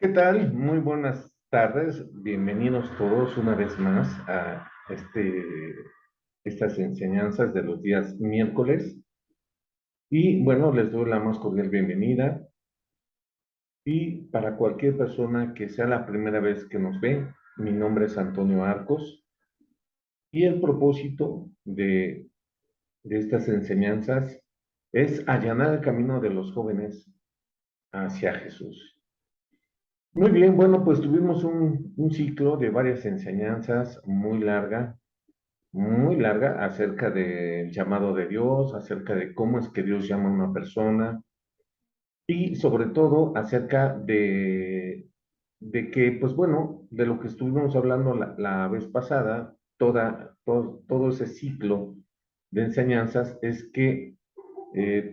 ¿Qué tal? Muy buenas tardes. Bienvenidos todos una vez más a estas enseñanzas de los días miércoles. Y bueno, les doy la más cordial bienvenida. Y para cualquier persona que sea la primera vez que nos ve, mi nombre es Antonio Arcos. Y el propósito de estas enseñanzas es allanar el camino de los jóvenes hacia Jesús. Muy bien, bueno, pues tuvimos un ciclo de varias enseñanzas muy larga, acerca del llamado de Dios, acerca de cómo es que Dios llama a una persona y sobre todo acerca de que, pues bueno, de lo que estuvimos hablando la vez pasada, todo ese ciclo de enseñanzas es que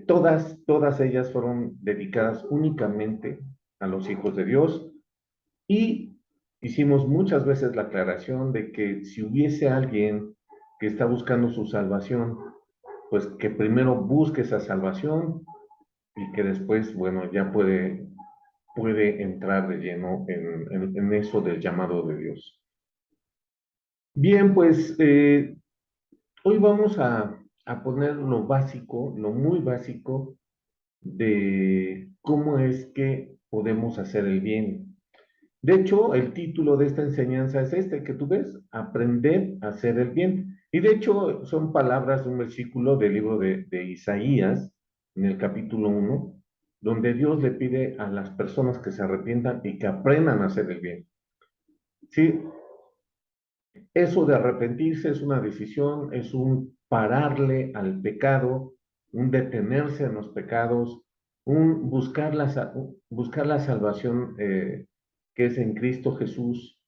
todas ellas fueron dedicadas únicamente a los hijos de Dios. Y hicimos muchas veces la aclaración de que si hubiese alguien que está buscando su salvación, pues que primero busque esa salvación y que después, bueno, ya puede entrar de lleno en eso del llamado de Dios. Bien, pues hoy vamos a poner lo básico, lo muy básico de cómo es que podemos hacer el bien. De hecho, el título de esta enseñanza es este que tú ves, aprender a hacer el bien. Y de hecho, son palabras de un versículo del libro de Isaías, en el capítulo 1, donde Dios le pide a las personas que se arrepientan y que aprendan a hacer el bien. Sí, eso de arrepentirse es una decisión, es un pararle al pecado, un detenerse en los pecados, un buscar la salvación que es en Cristo Jesús.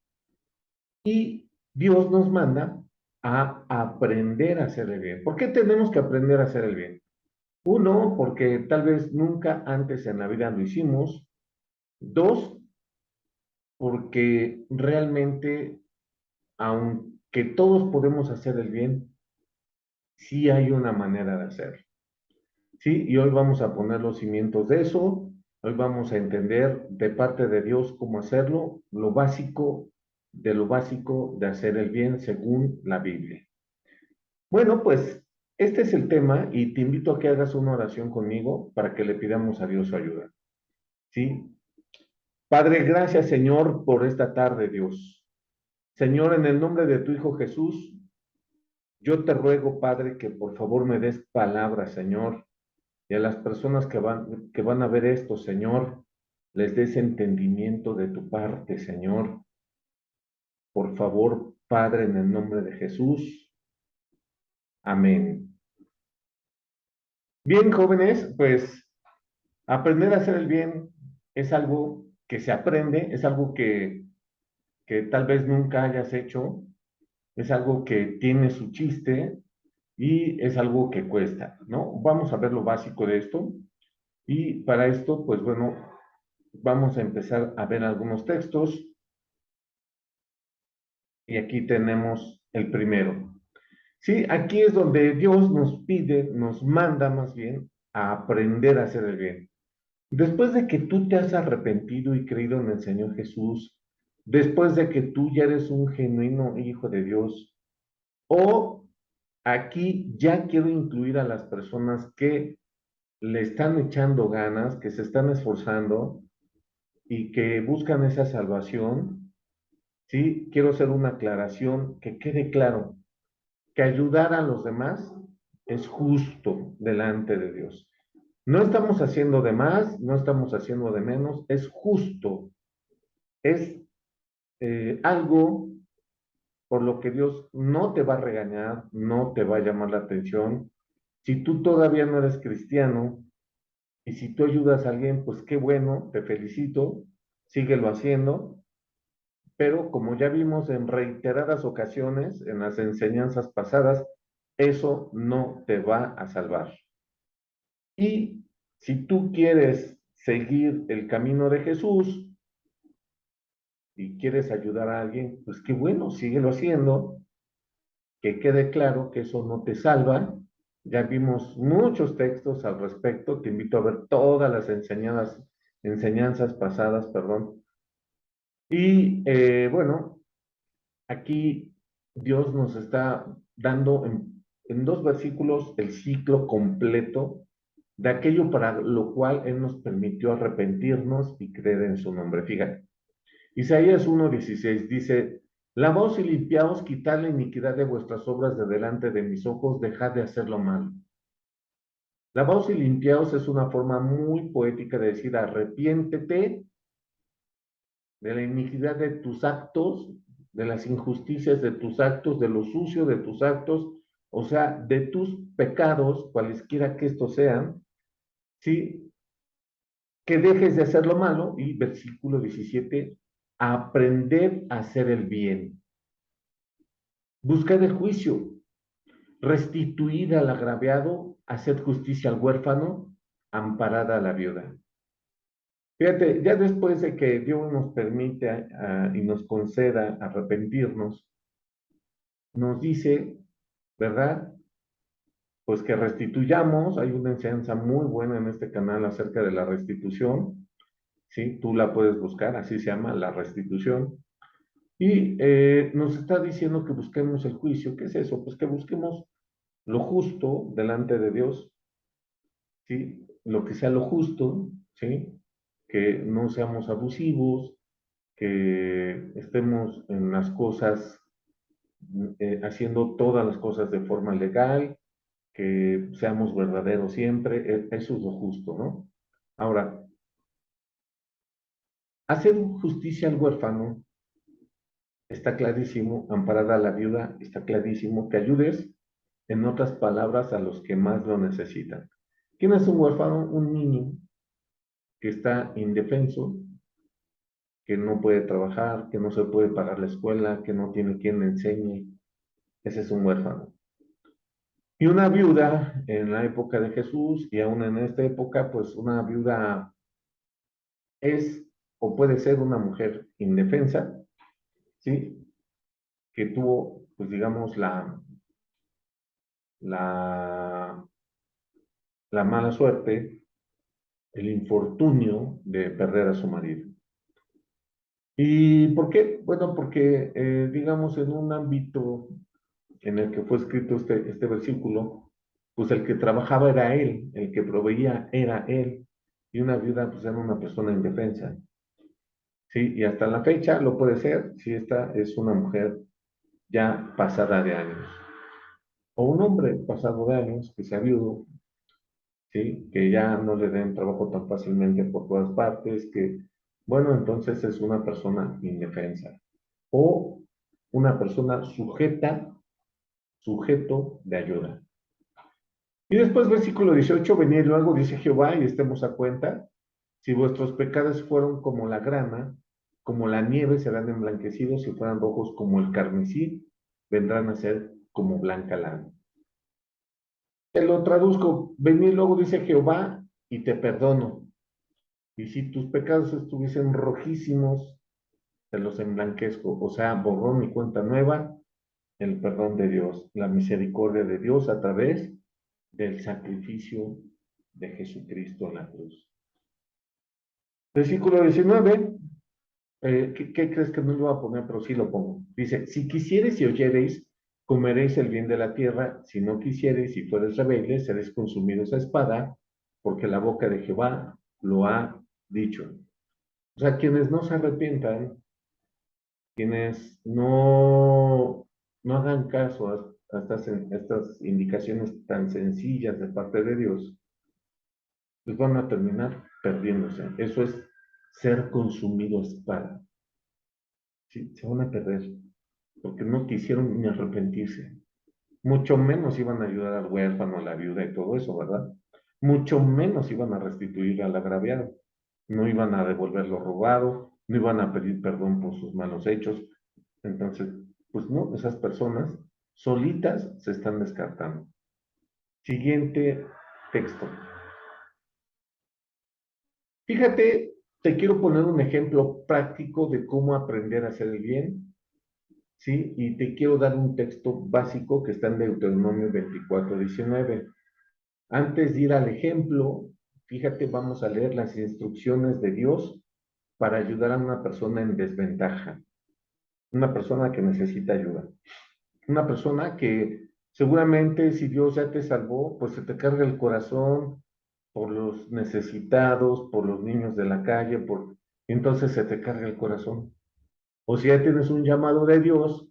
Y Dios nos manda a aprender a hacer el bien. ¿Por qué tenemos que aprender a hacer el bien? Uno, porque tal vez nunca antes en la vida lo hicimos. Dos, porque realmente, aunque todos podemos hacer el bien, sí hay una manera de hacerlo. Sí, y hoy vamos a poner los cimientos de eso. Hoy vamos a entender de parte de Dios cómo hacerlo, lo básico de hacer el bien según la Biblia. Bueno, pues este es el tema y te invito a que hagas una oración conmigo para que le pidamos a Dios su ayuda. ¿Sí? Padre, gracias Señor por esta tarde, Dios. Señor, en el nombre de tu Hijo Jesús, yo te ruego, Padre, que por favor me des palabras, Señor, y a las personas que van a ver esto, Señor, les des entendimiento de tu parte, Señor. Por favor, Padre, en el nombre de Jesús. Amén. Bien, jóvenes, pues aprender a hacer el bien es algo que se aprende, es algo que tal vez nunca hayas hecho, es algo que tiene su chiste y es algo que cuesta, ¿no? Vamos a ver lo básico de esto y para esto, pues bueno, vamos a empezar a ver algunos textos y aquí tenemos el primero. Sí, aquí es donde Dios nos pide, nos manda más bien a aprender a hacer el bien. Después de que tú te has arrepentido y creído en el Señor Jesús, después de que tú ya eres un genuino hijo de Dios, o aquí ya quiero incluir a las personas que le están echando ganas, que se están esforzando y que buscan esa salvación, ¿sí? Quiero hacer una aclaración que quede claro, que ayudar a los demás es justo delante de Dios. No estamos haciendo de más, no estamos haciendo de menos, es justo, es algo por lo que Dios no te va a regañar, no te va a llamar la atención. Si tú todavía no eres cristiano y si tú ayudas a alguien, pues qué bueno, te felicito, síguelo haciendo, pero como ya vimos en reiteradas ocasiones en las enseñanzas pasadas, eso no te va a salvar. Y si tú quieres seguir el camino de Jesús y quieres ayudar a alguien, pues qué bueno, síguelo haciendo, que quede claro que eso no te salva. Ya vimos muchos textos al respecto, te invito a ver todas las enseñanzas pasadas, perdón, Y bueno, aquí Dios nos está dando en dos versículos el ciclo completo de aquello para lo cual Él nos permitió arrepentirnos y creer en su nombre. Fíjate, Isaías 1:16 dice, lavaos y limpiaos, quitad la iniquidad de vuestras obras de delante de mis ojos, dejad de hacer lo malo. Lavaos y limpiaos es una forma muy poética de decir arrepiéntete de la iniquidad de tus actos, de las injusticias de tus actos, de lo sucio de tus actos, o sea, de tus pecados, cualesquiera que estos sean, ¿sí? Que dejes de hacer lo malo, y versículo 17, aprender a hacer el bien, buscar el juicio, restituir al agraviado, hacer justicia al huérfano, amparada a la viuda. Fíjate, ya después de que Dios nos permite y nos conceda arrepentirnos, nos dice, ¿verdad? Pues que restituyamos, hay una enseñanza muy buena en este canal acerca de la restitución, ¿sí? Tú la puedes buscar, así se llama, la restitución. Y nos está diciendo que busquemos el juicio. ¿Qué es eso? Pues que busquemos lo justo delante de Dios, ¿sí? Lo que sea lo justo, ¿sí? Que no seamos abusivos, que estemos en las cosas, haciendo todas las cosas de forma legal, que seamos verdaderos siempre, eso es lo justo, ¿no? Ahora, hacer justicia al huérfano está clarísimo, amparada a la viuda está clarísimo, que ayudes, en otras palabras, a los que más lo necesitan. ¿Quién es un huérfano? Un niño que está indefenso, que no puede trabajar, que no se puede pagar la escuela, que no tiene quien le enseñe. Ese es un huérfano. Y una viuda en la época de Jesús y aún en esta época, pues una viuda es o puede ser una mujer indefensa, ¿sí? Que tuvo, pues digamos, la, la mala suerte, el infortunio de perder a su marido. ¿Y por qué? Bueno, porque, digamos, en un ámbito en el que fue escrito este versículo, pues el que trabajaba era él, el que proveía era él, y una viuda pues era una persona indefensa, ¿sí? Y hasta la fecha lo puede ser si esta es una mujer ya pasada de años, o un hombre pasado de años que sea viudo, ¿sí? Que ya no le den trabajo tan fácilmente por todas partes, que, bueno, entonces es una persona indefensa, o una persona sujeto de ayuda. Y después, versículo 18, venid luego, dice Jehová, y estemos a cuenta, si vuestros pecados fueron como la grana, como la nieve serán emblanquecidos, si fueran rojos como el carmesí, vendrán a ser como blanca lana. Te lo traduzco, venid luego, dice Jehová, y te perdono. Y si tus pecados estuviesen rojísimos, te los emblanquezco. O sea, borrón y cuenta nueva, el perdón de Dios, la misericordia de Dios a través del sacrificio de Jesucristo en la cruz. Versículo 19, ¿qué crees que no lo voy a poner? Pero sí lo pongo. Dice, si quisieres y oyereis, comeréis el bien de la tierra, si no quisiereis y fueres rebeldes, seréis consumidos a espada, porque la boca de Jehová lo ha dicho. O sea, quienes no se arrepientan, quienes no hagan caso a estas indicaciones tan sencillas de parte de Dios, pues van a terminar perdiéndose. Eso es ser consumido a espada. ¿Sí? Se van a perder, porque no quisieron ni arrepentirse. Mucho menos iban a ayudar al huérfano, a la viuda y todo eso, ¿verdad? Mucho menos iban a restituir al agraviado. No iban a devolver lo robado, no iban a pedir perdón por sus malos hechos. Entonces, pues no, esas personas solitas se están descartando. Siguiente texto. Fíjate, te quiero poner un ejemplo práctico de cómo aprender a hacer el bien, ¿sí? Y te quiero dar un texto básico que está en Deuteronomio 24:19. Antes de ir al ejemplo, fíjate, vamos a leer las instrucciones de Dios para ayudar a una persona en desventaja, una persona que necesita ayuda, una persona que seguramente si Dios ya te salvó, pues se te carga el corazón por los necesitados, por los niños de la calle, entonces se te carga el corazón. O si ya tienes un llamado de Dios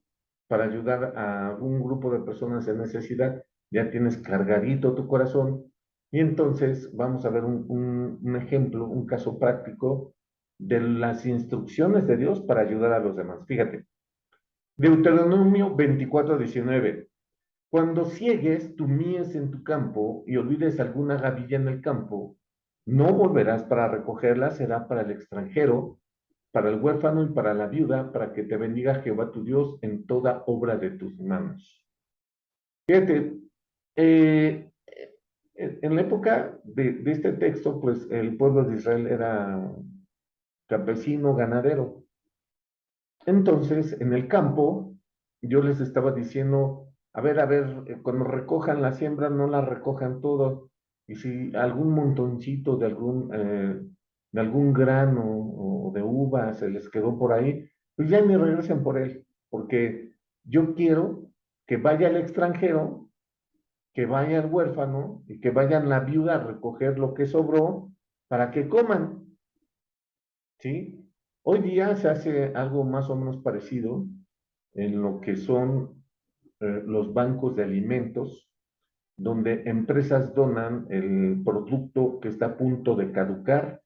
para ayudar a un grupo de personas en necesidad, ya tienes cargadito tu corazón. Y entonces vamos a ver un ejemplo, un caso práctico de las instrucciones de Dios para ayudar a los demás. Fíjate, Deuteronomio 24:19. Cuando ciegues tu mies en tu campo y olvides alguna gavilla en el campo, no volverás para recogerla, será para el extranjero, para el huérfano y para la viuda, para que te bendiga Jehová tu Dios en toda obra de tus manos. Fíjate, eh, en la época de este texto, pues el pueblo de Israel era campesino, ganadero. Entonces, en el campo, yo les estaba diciendo, a ver, cuando recojan la siembra, no la recojan todo. Y si algún montoncito de algún grano o de uva se les quedó por ahí, pues ya ni regresen por él, porque yo quiero que vaya el extranjero, que vaya el huérfano y que vayan la viuda a recoger lo que sobró para que coman. ¿Sí? Hoy día se hace algo más o menos parecido en lo que son los bancos de alimentos, donde empresas donan el producto que está a punto de caducar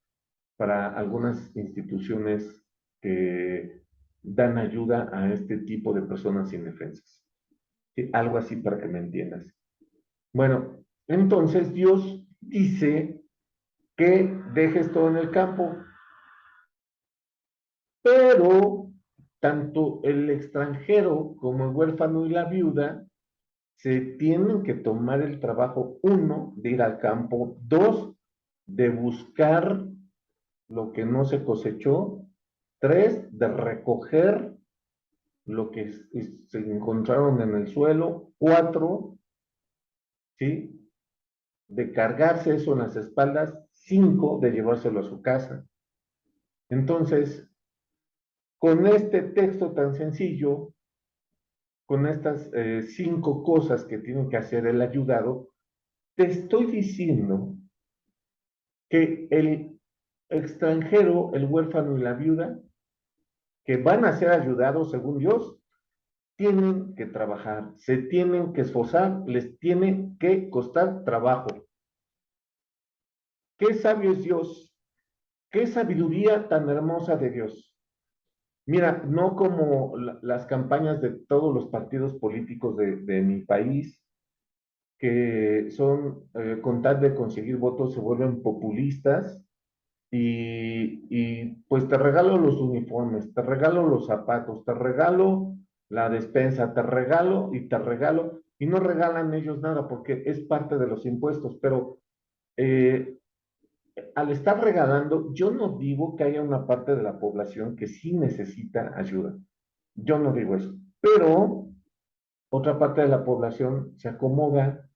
para algunas instituciones que dan ayuda a este tipo de personas indefensas. ¿Sí? Algo así para que me entiendas. Bueno, entonces Dios dice que dejes todo en el campo, pero tanto el extranjero como el huérfano y la viuda se tienen que tomar el trabajo, uno, de ir al campo, dos, de buscar lo que no se cosechó, tres, de recoger lo que se encontraron en el suelo, cuatro, ¿sí? De cargarse eso en las espaldas, cinco, de llevárselo a su casa. Entonces, con este texto tan sencillo, con estas cinco cosas que tiene que hacer el ayudado, te estoy diciendo que el extranjero, el huérfano y la viuda, que van a ser ayudados según Dios, tienen que trabajar, se tienen que esforzar, les tiene que costar trabajo. Qué sabio es Dios, qué sabiduría tan hermosa de Dios. Mira, no como las campañas de todos los partidos políticos de mi país, que son, con tal de conseguir votos, se vuelven populistas y pues te regalo los uniformes, te regalo los zapatos, te regalo la despensa, te regalo y te regalo, y no regalan ellos nada porque es parte de los impuestos, pero eh, al estar regalando, yo no digo que haya una parte de la población que sí necesita ayuda, yo no digo eso, pero otra parte de la población se acomoda,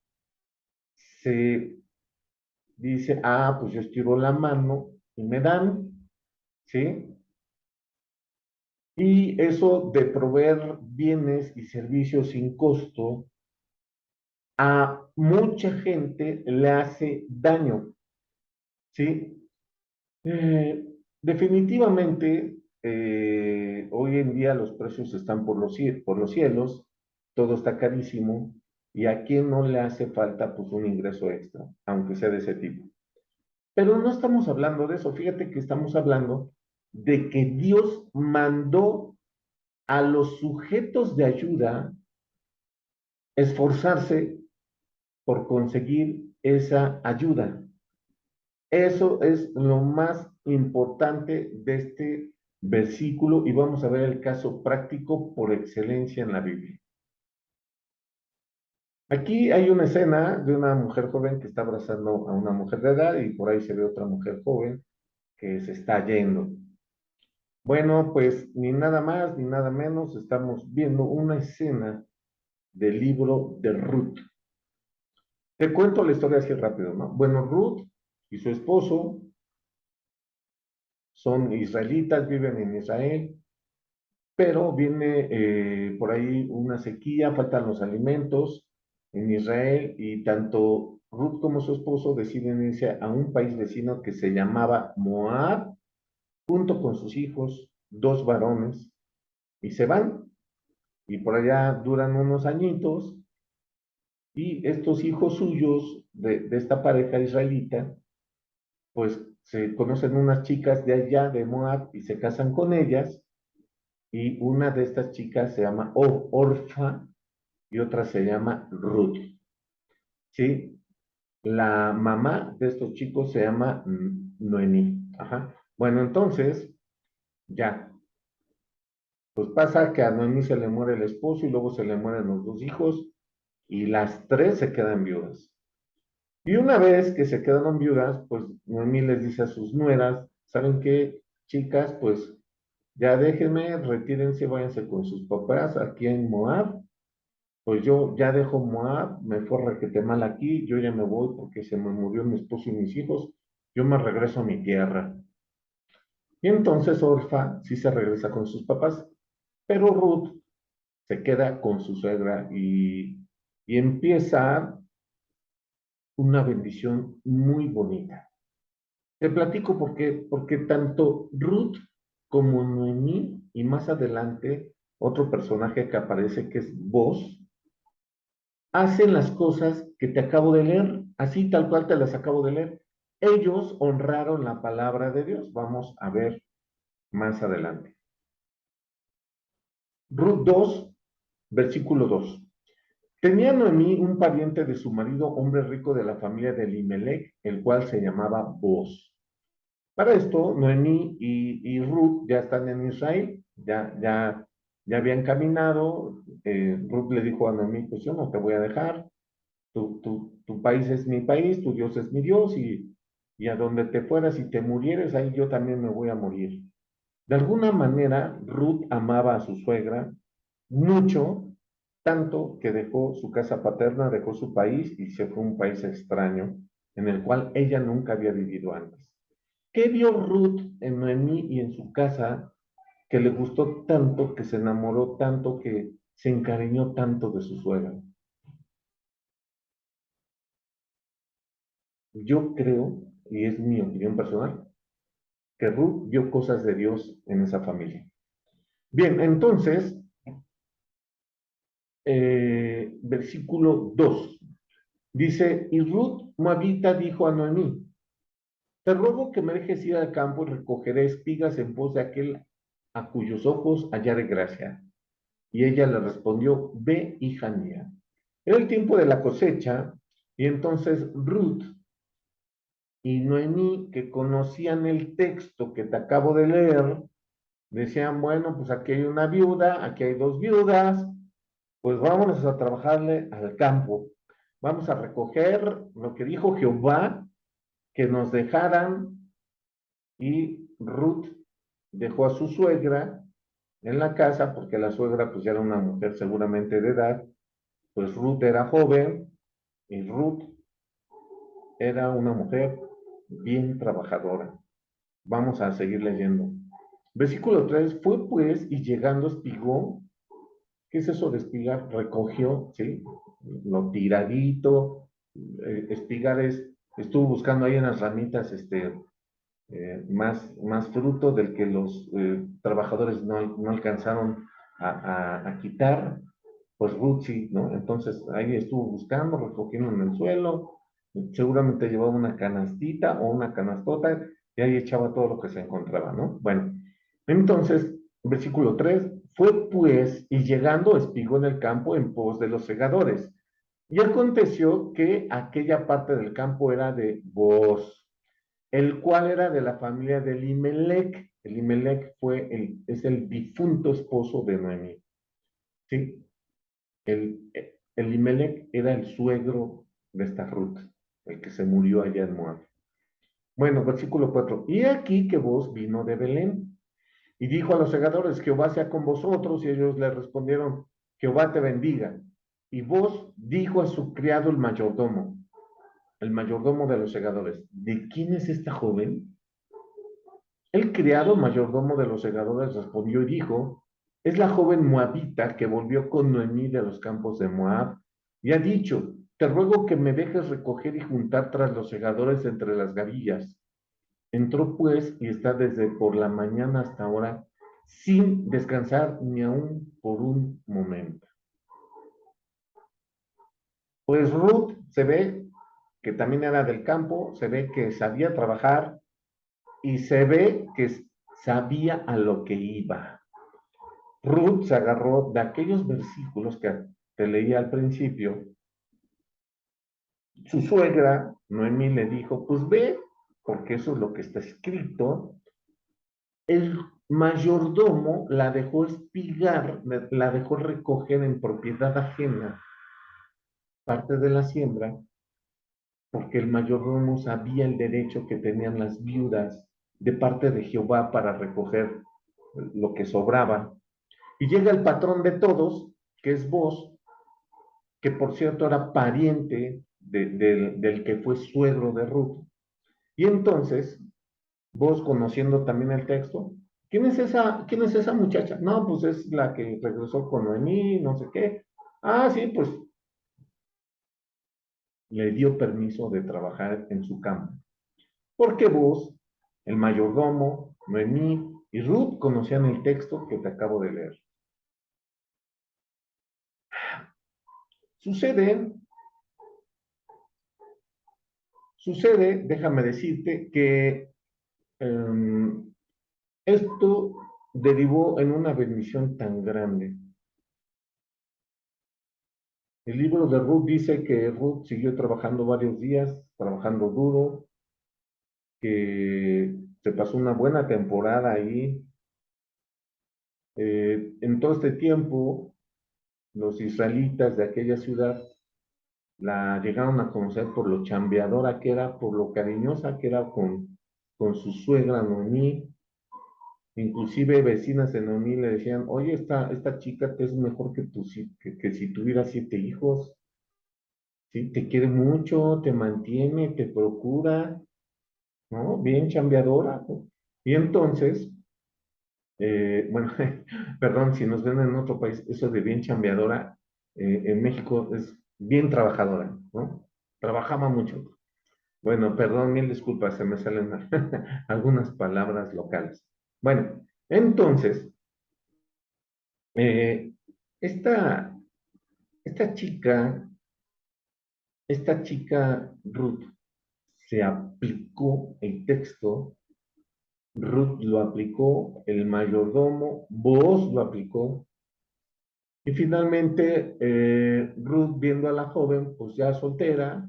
se dice, ah, pues yo estiro la mano y me dan, ¿sí? Y eso de proveer bienes y servicios sin costo a mucha gente le hace daño, ¿sí? Eh, definitivamente, hoy en día los precios están por los cielos, todo está carísimo, y a quién no le hace falta pues un ingreso extra, aunque sea de ese tipo. Pero no estamos hablando de eso, fíjate que estamos hablando de que Dios mandó a los sujetos de ayuda esforzarse por conseguir esa ayuda. Eso es lo más importante de este versículo y vamos a ver el caso práctico por excelencia en la Biblia. Aquí hay una escena de una mujer joven que está abrazando a una mujer de edad y por ahí se ve otra mujer joven que se está yendo. Bueno, pues ni nada más ni nada menos, estamos viendo una escena del libro de Ruth. Te cuento la historia así rápido, ¿no? Bueno, Ruth y su esposo son israelitas, viven en Israel, pero viene por ahí una sequía, faltan los alimentos en Israel y tanto Ruth como su esposo deciden irse a un país vecino que se llamaba Moab, junto con sus hijos, dos varones, y se van y por allá duran unos añitos y estos hijos suyos de esta pareja israelita, pues se conocen unas chicas de allá de Moab y se casan con ellas y una de estas chicas se llama Orfa y otra se llama Ruth, ¿sí? La mamá de estos chicos se llama Noemí. Ajá. Bueno, entonces, ya, pues pasa que a Noemí se le muere el esposo y luego se le mueren los dos hijos y las tres se quedan viudas. Y una vez que se quedaron viudas, pues Noemí les dice a sus nueras, ¿saben qué, chicas? Pues ya déjenme, retírense, váyanse con sus papás aquí en Moab. Pues yo ya dejo Moab, me fue requete mal aquí, yo ya me voy porque se me murió mi esposo y mis hijos, yo me regreso a mi tierra. Y entonces Orfa sí se regresa con sus papás, pero Ruth se queda con su suegra y empieza una bendición muy bonita. Te platico por qué, porque tanto Ruth como Noemí y más adelante otro personaje que aparece que es Boz, hacen las cosas que te acabo de leer, así tal cual te las acabo de leer. Ellos honraron la palabra de Dios. Vamos a ver más adelante. Ruth 2, versículo 2. Tenía Noemí un pariente de su marido, hombre rico de la familia de Elimelech, el cual se llamaba Boz. Para esto, Noemí y Ruth ya están en Israel, ya habían caminado. Ruth le dijo a Noemí, pues yo no te voy a dejar, tu país es mi país, tu Dios es mi Dios, y a donde te fueras y te murieres, ahí yo también me voy a morir. De alguna manera, Ruth amaba a su suegra mucho, tanto que dejó su casa paterna, dejó su país y se fue a un país extraño en el cual ella nunca había vivido antes. ¿Qué vio Ruth en Noemí y en su casa que le gustó tanto, que se enamoró tanto, que se encariñó tanto de su suegra? Yo creo, y es mi opinión personal, que Ruth vio cosas de Dios en esa familia. Bien, entonces, versículo 2 dice, y Ruth Moabita dijo a Noemí, te ruego que me dejes ir al campo y recogeré espigas en pos de aquel a cuyos ojos hallaré gracia. Y ella le respondió, ve, hija mía. Era el tiempo de la cosecha, y entonces Ruth y Noemí, que conocían el texto que te acabo de leer, decían, bueno, pues aquí hay una viuda, aquí hay dos viudas, pues vámonos a trabajarle al campo. Vamos a recoger lo que dijo Jehová, que nos dejaran, y Ruth dejó a su suegra en la casa, porque la suegra pues ya era una mujer seguramente de edad, pues Ruth era joven, y Ruth era una mujer bien trabajadora. Vamos a seguir leyendo. Versículo 3, fue pues y llegando espigó. ¿Qué es eso de espigar? Recogió, ¿sí? Lo tiradito. Espigar estuvo buscando ahí en las ramitas más fruto del que los trabajadores no alcanzaron a quitar, pues Ruth sí, ¿no? Entonces ahí estuvo buscando, recogiendo en el suelo, seguramente llevaba una canastita o una canastota y ahí echaba todo lo que se encontraba, ¿no? Bueno, entonces, versículo 3, fue pues y llegando espigó en el campo en pos de los segadores. Y aconteció que aquella parte del campo era de Boz, el cual era de la familia de Elimelech. Elimelech es el difunto esposo de Noemí. ¿Sí? Elimelech era el suegro de esta Ruth, el que se murió allá en Moab. Bueno, versículo 4. Y aquí que vos vino de Belén y dijo a los segadores, Jehová sea con vosotros, y ellos le respondieron, Jehová te bendiga. Y vos dijo a su criado el mayordomo de los segadores, ¿de quién es esta joven? El criado mayordomo de los segadores respondió y dijo, es la joven moabita que volvió con Noemí de los campos de Moab y ha dicho, te ruego que me dejes recoger y juntar tras los segadores entre las gavillas. Entró pues y está desde por la mañana hasta ahora sin descansar ni aún por un momento. Pues Ruth se ve que también era del campo, se ve que sabía trabajar y se ve que sabía a lo que iba. Ruth se agarró de aquellos versículos que te leí al principio. Su suegra, Noemí, le dijo, pues ve, porque eso es lo que está escrito. El mayordomo la dejó espigar, la dejó recoger en propiedad ajena parte de la siembra, porque el mayordomo sabía el derecho que tenían las viudas de parte de Jehová para recoger lo que sobraba. Y llega el patrón de todos, que es vos, que por cierto era pariente del que fue suegro de Ruth. Y entonces, vos conociendo también el texto, quién es esa muchacha? No, pues es la que regresó con Noemí, no sé qué. Ah, sí, pues le dio permiso de trabajar en su campo. Porque vos, el mayordomo, Noemí y Ruth conocían el texto que te acabo de leer. Sucede, sucede, déjame decirte que esto derivó en una bendición tan grande. El libro de Ruth dice que Ruth siguió trabajando varios días, trabajando duro, que se pasó una buena temporada ahí. En todo este tiempo, los israelitas de aquella ciudad la llegaron a conocer por lo chambeadora que era, por lo cariñosa que era con su suegra Noemí. Inclusive vecinas de Noemí le decían, oye, esta chica te es mejor que si tuviera 7 hijos, ¿sí? Te quiere mucho, te mantiene, te procura, ¿no? Bien chambeadora, ¿no? Y entonces, bueno, perdón, si nos ven en otro país, eso de bien chambeadora, en México es bien trabajadora, ¿no? Trabajaba mucho. Bueno, perdón, mil disculpas, se me salen algunas palabras locales. Bueno, entonces, eh, esta, esta chica, esta chica Ruth se aplicó el texto, Ruth lo aplicó, el mayordomo, vos lo aplicó, y finalmente Ruth viendo a la joven, pues ya soltera,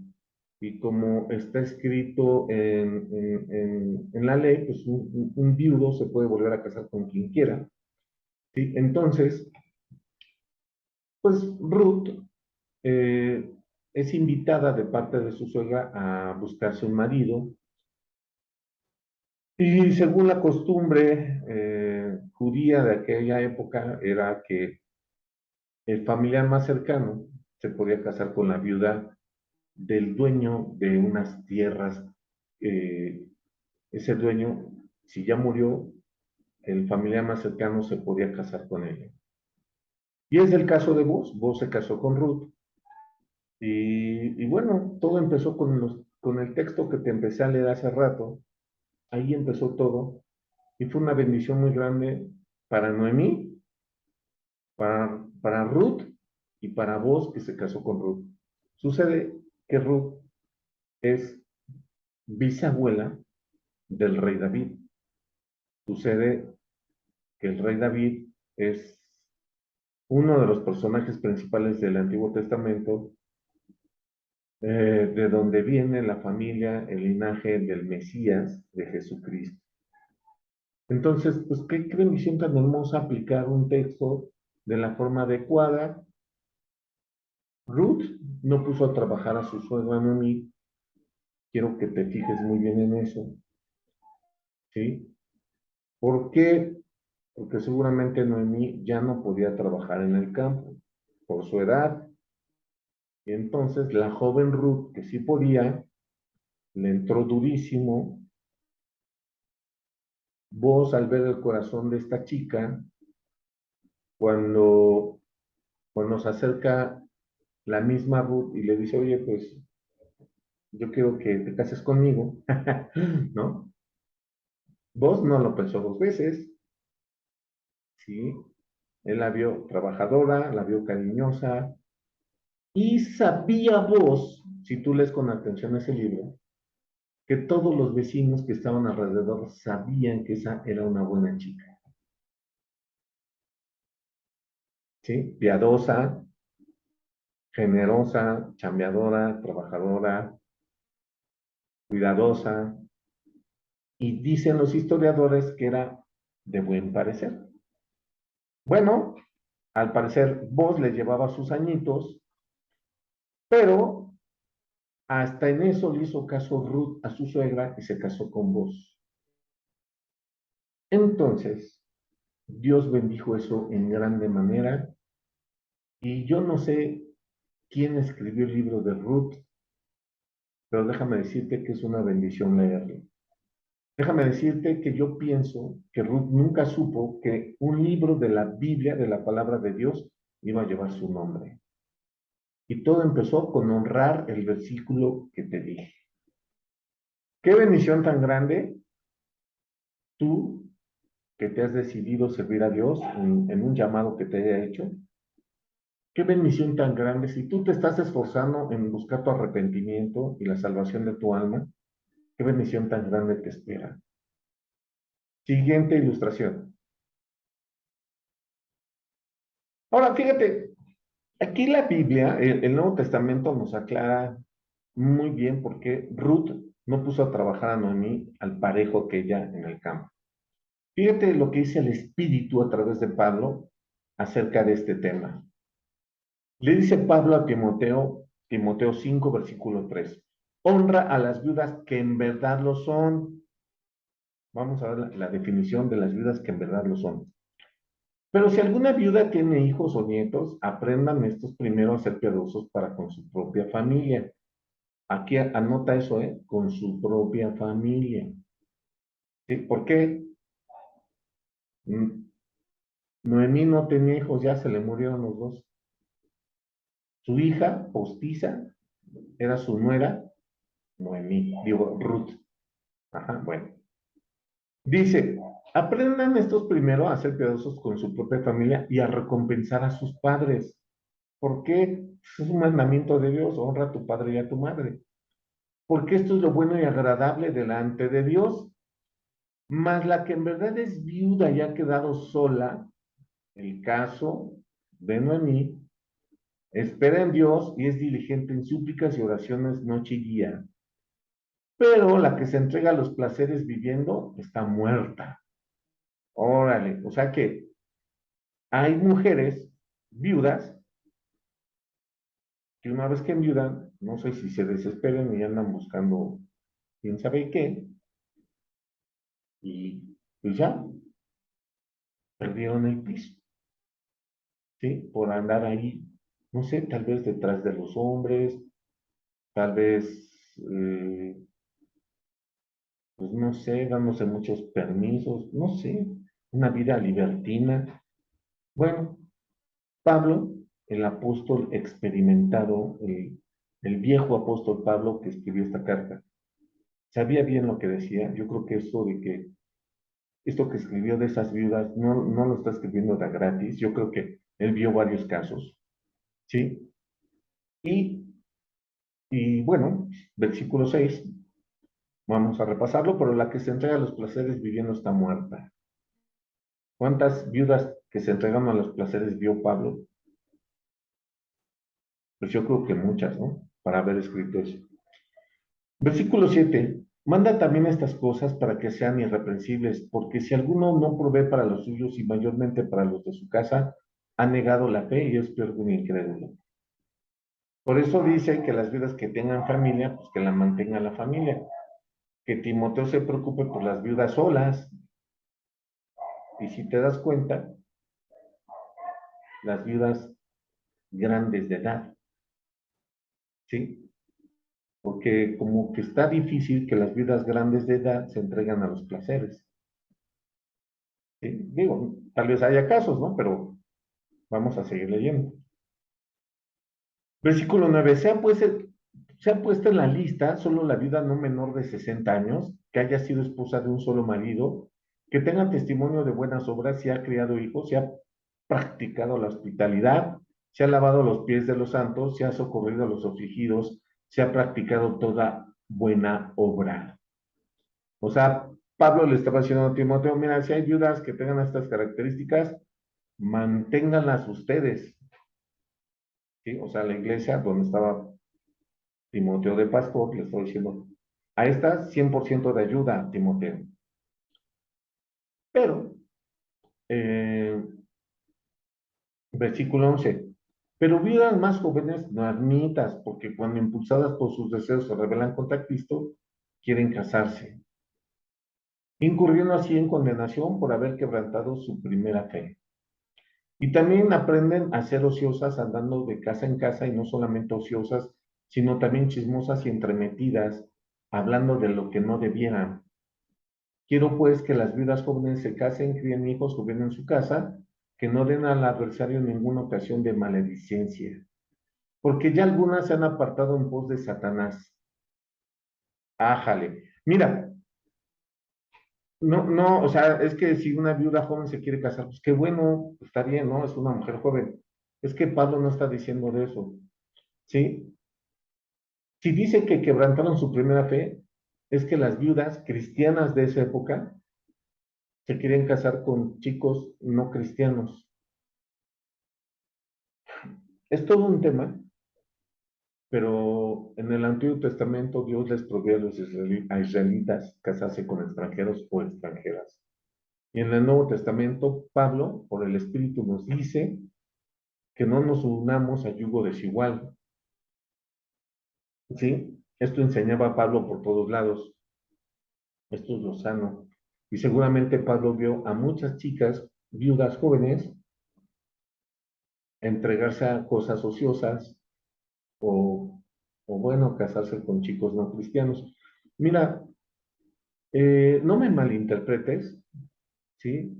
y como está escrito en la ley, pues un viudo se puede volver a casar con quien quiera, ¿sí? Entonces, pues Ruth eh, es invitada de parte de su suegra a buscarse un marido, y según la costumbre judía de aquella época, era que el familiar más cercano se podía casar con la viuda del dueño de unas tierras. eh, Ese dueño, si ya murió, el familiar más cercano se podía casar con ella. Y es el caso de vos. Vos se casó con Ruth. Y bueno, todo empezó con el texto que te empecé a leer hace rato. Ahí empezó todo. Y fue una bendición muy grande para Noemí, para Ruth y para vos que se casó con Ruth. Sucede que Ruth es bisabuela del rey David. Sucede que el rey David es uno de los personajes principales del Antiguo Testamento, de donde viene la familia, el linaje del Mesías, de Jesucristo. Entonces, pues qué bendición tan hermosa aplicar un texto de la forma adecuada. Ruth no puso a trabajar a su suegra Noemí, quiero que te fijes muy bien en eso, ¿sí? ¿Por qué? Porque seguramente Noemí ya no podía trabajar en el campo por su edad. Y entonces la joven Ruth, que sí podía, le entró durísimo Vos al ver el corazón de esta chica, cuando, cuando se acerca la misma Ruth y le dice, oye, pues yo quiero que te cases conmigo, ¿no? Vos no lo pensó dos veces, ¿sí? Él la vio trabajadora, la vio cariñosa y sabía vos, si tú lees con atención ese libro, que todos los vecinos que estaban alrededor sabían que esa era una buena chica, ¿sí? Piadosa, generosa, chambeadora, trabajadora, cuidadosa, y dicen los historiadores que era de buen parecer. Bueno, al parecer vos le llevaba sus añitos, pero hasta en eso le hizo caso Ruth a su suegra y se casó con vos. Entonces, Dios bendijo eso en grande manera, y yo no sé quién escribió el libro de Ruth, pero déjame decirte que es una bendición leerlo. Déjame decirte que yo pienso que Ruth nunca supo que un libro de la Biblia, de la palabra de Dios, iba a llevar su nombre. Y todo empezó con honrar el versículo que te dije. Qué bendición tan grande tú que te has decidido servir a Dios en un llamado que te haya hecho. Qué bendición tan grande si tú te estás esforzando en buscar tu arrepentimiento y la salvación de tu alma. Qué bendición tan grande te espera. Siguiente ilustración. Ahora, fíjate, aquí la Biblia, el Nuevo Testamento nos aclara muy bien por qué Ruth no puso a trabajar a Noemí al parejo que ella en el campo. Fíjate lo que dice el Espíritu a través de Pablo acerca de este tema. Le dice Pablo a Timoteo, Timoteo 5, versículo 3. Honra a las viudas que en verdad lo son. Vamos a ver la definición de las viudas que en verdad lo son. Pero si alguna viuda tiene hijos o nietos, aprendan estos primero a ser piadosos para con su propia familia. Aquí anota eso, ¿eh? Con su propia familia. ¿Sí? ¿Por qué? Noemí no tenía hijos, ya se le murieron los dos. Su hija, postiza, era su nuera, Noemí, digo, Ruth. Ajá, bueno. Dice, aprendan estos primero a ser piadosos con su propia familia y a recompensar a sus padres. ¿Por qué? Es un mandamiento de Dios, honra a tu padre y a tu madre. Porque esto es lo bueno y agradable delante de Dios. Mas la que en verdad es viuda y ha quedado sola, el caso de Noemí, espera en Dios y es diligente en súplicas y oraciones noche y día. Pero la que se entrega a los placeres viviendo está muerta. Órale, o sea que hay mujeres viudas que una vez que enviudan, no sé si se desesperan y andan buscando quién sabe qué, y pues ya perdieron el piso, ¿sí? Por andar ahí, no sé, tal vez detrás de los hombres, tal vez, pues no sé, dándose muchos permisos, no sé, una vida libertina. Bueno, Pablo, el apóstol experimentado, el viejo apóstol Pablo que escribió esta carta, sabía bien lo que decía. Yo creo que eso de que esto que escribió de esas viudas no lo está escribiendo de gratis. Yo creo que él vio varios casos, ¿sí? Y, y bueno, versículo 6, vamos a repasarlo, pero la que se entrega a los placeres viviendo está muerta. ¿Cuántas viudas que se entregan a los placeres vio Pablo? Pues yo creo que muchas, ¿no? Para haber escrito eso. Versículo 7. Manda también estas cosas para que sean irreprensibles, porque si alguno no provee para los suyos y mayormente para los de su casa, ha negado la fe y es peor que un incrédulo. Por eso dice que las viudas que tengan familia, pues que la mantenga la familia. Que Timoteo se preocupe por las viudas solas. Y si te das cuenta, las viudas grandes de edad, ¿sí? Porque como que está difícil que las viudas grandes de edad se entreguen a los placeres. ¿sí? Digo, tal vez haya casos, ¿no? Pero vamos a seguir leyendo. Versículo 9. Se ha puesto en la lista solo la viuda no menor de 60 años, que haya sido esposa de un solo marido, que tenga testimonio de buenas obras, si ha criado hijos, si ha practicado la hospitalidad, se ha lavado los pies de los santos, se ha socorrido a los afligidos, se ha practicado toda buena obra. O sea, Pablo le estaba diciendo a Timoteo, mira, si hay viudas que tengan estas características, manténganlas ustedes, ¿sí? O sea, la iglesia donde estaba Timoteo de pastor, le estaba diciendo, a estas 100% de ayuda, Timoteo. Pero, eh, versículo 11, pero viudas más jóvenes no admitas, porque cuando impulsadas por sus deseos se rebelan contra Cristo, quieren casarse, incurriendo así en condenación por haber quebrantado su primera fe. Y también aprenden a ser ociosas andando de casa en casa y no solamente ociosas, sino también chismosas y entremetidas, hablando de lo que no debieran. Quiero pues que las viudas jóvenes se casen, críen hijos, gobiernen en su casa, que no den al adversario ninguna ocasión de maledicencia, porque ya algunas se han apartado en pos de Satanás. Ájale. Mira, no, no, o sea, es que si una viuda joven se quiere casar, pues qué bueno, está bien, ¿no? Es una mujer joven. Es que Pablo no está diciendo de eso, ¿sí? Si dice que quebrantaron su primera fe, es que las viudas cristianas de esa época se quieren casar con chicos no cristianos. Es todo un tema, pero en el Antiguo Testamento Dios les prohibió a los israelitas casarse con extranjeros o extranjeras. Y en el Nuevo Testamento, Pablo, por el Espíritu, nos dice que no nos unamos a yugo desigual. ¿Sí? Esto enseñaba Pablo por todos lados. Esto es lo sano. Y seguramente Pablo vio a muchas chicas, viudas jóvenes, entregarse a cosas ociosas o, o bueno, casarse con chicos no cristianos. Mira, no me malinterpretes, ¿sí?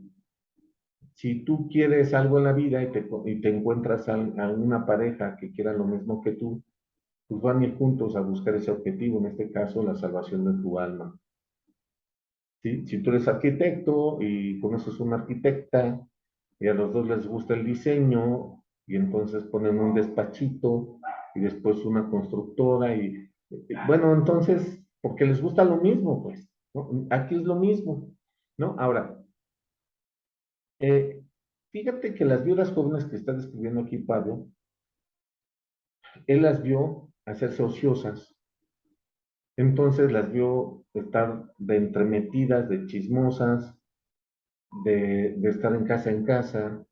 Si tú quieres algo en la vida y te encuentras a una pareja que quiera lo mismo que tú, pues van a ir juntos a buscar ese objetivo, en este caso, la salvación de tu alma. ¿Sí? Si tú eres arquitecto y conoces a una arquitecta y a los dos les gusta el diseño y entonces ponen un despachito y después una constructora y bueno, entonces, porque les gusta lo mismo, pues, ¿no? Aquí es lo mismo, ¿no? Ahora, eh, fíjate que las viudas jóvenes que está describiendo aquí Pablo, él las vio hacerse ociosas, entonces las vio estar de entremetidas, de chismosas, de estar en casa.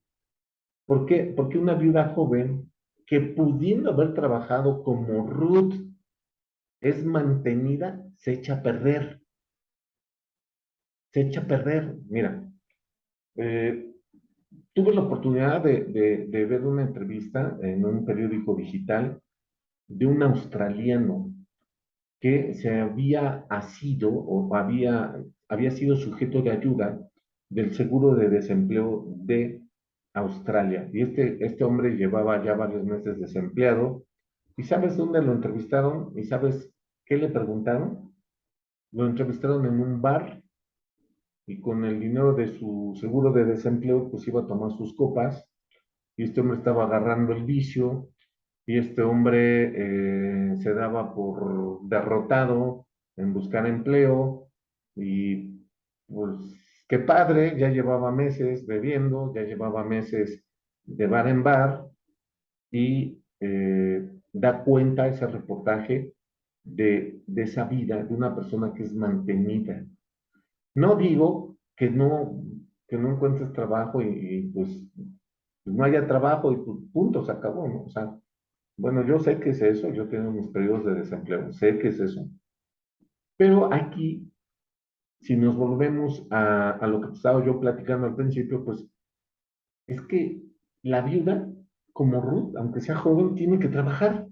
¿Por qué? Porque una viuda joven que pudiendo haber trabajado como Ruth es mantenida, se echa a perder, se echa a perder. Mira, eh, tuve la oportunidad de ver una entrevista en un periódico digital de un australiano que se había asido o había sido sujeto de ayuda del seguro de desempleo de Australia. Y este hombre llevaba ya varios meses desempleado. ¿Y sabes dónde lo entrevistaron? ¿Y sabes qué le preguntaron? Lo entrevistaron en un bar y con el dinero de su seguro de desempleo pues iba a tomar sus copas y este hombre estaba agarrando el vicio y este hombre se daba por derrotado en buscar empleo y pues qué padre, ya llevaba meses bebiendo, ya llevaba meses de bar en bar y da cuenta ese reportaje de esa vida de una persona que es mantenida. No digo que no encuentres trabajo pues no haya trabajo y pues, punto, se acabó, ¿no? O sea, bueno, yo sé que es eso, yo tengo mis periodos de desempleo, sé que es eso. Pero aquí, si nos volvemos a lo que estaba yo platicando al principio, pues es que la viuda, como Ruth, aunque sea joven, tiene que trabajar,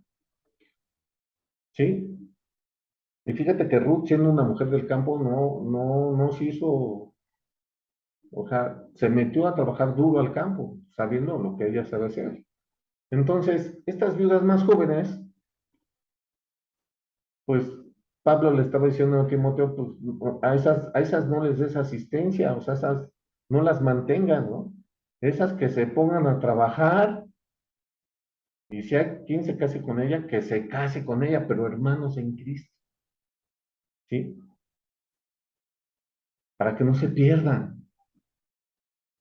¿sí? Y fíjate que Ruth, siendo una mujer del campo, no se hizo, O sea, se metió a trabajar duro al campo, sabiendo lo que ella sabe hacer. Entonces, estas viudas más jóvenes, pues Pablo le estaba diciendo a Timoteo, pues a esas no les des asistencia, o sea, esas no las mantengan, ¿no? Esas que se pongan a trabajar y si hay quien se case con ella, que se case con ella, pero hermanos en Cristo, ¿sí? Para que no se pierdan,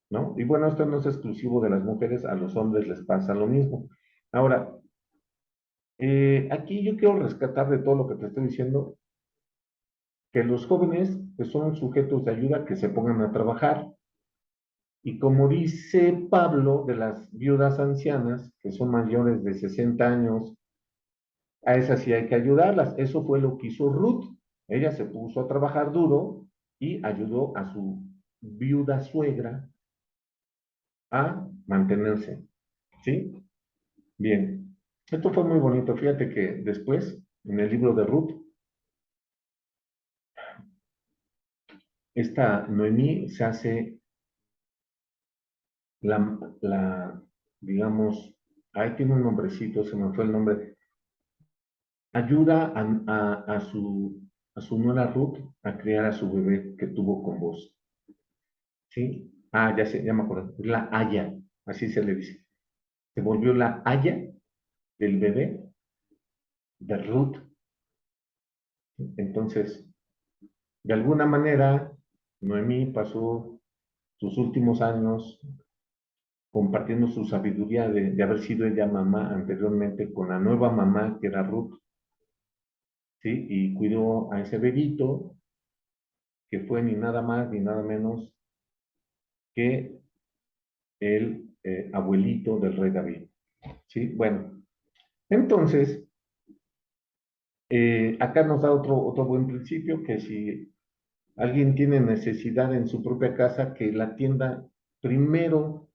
¿no? Y bueno, esto no es exclusivo de las mujeres, a los hombres les pasa lo mismo. Ahora, aquí yo quiero rescatar de todo lo que te estoy diciendo, que los jóvenes pues, son sujetos de ayuda que se pongan a trabajar. Y como dice Pablo de las viudas ancianas, que son mayores de 60 años, a esas sí hay que ayudarlas. Eso fue lo que hizo Ruth. Ella se puso a trabajar duro y ayudó a su viuda suegra a mantenerse. ¿Sí? Bien. Esto fue muy bonito. Fíjate que después, en el libro de Ruth, esta Noemí se hace la, digamos, ahí tiene un nombrecito, se me fue el nombre, ayuda a su nuera Ruth a criar a su bebé que tuvo con vos. ¿Sí? Ah, ya me acuerdo, es la Aya, así se le dice. Se volvió la Aya del bebé de Ruth. Entonces, de alguna manera, Noemí pasó sus últimos años compartiendo su sabiduría de haber sido ella mamá anteriormente con la nueva mamá que era Ruth, ¿sí? Y cuidó a ese bebito que fue ni nada más ni nada menos que el abuelito del rey David, ¿sí? Bueno, entonces, acá nos da otro buen principio, que si alguien tiene necesidad en su propia casa, que la atienda primero,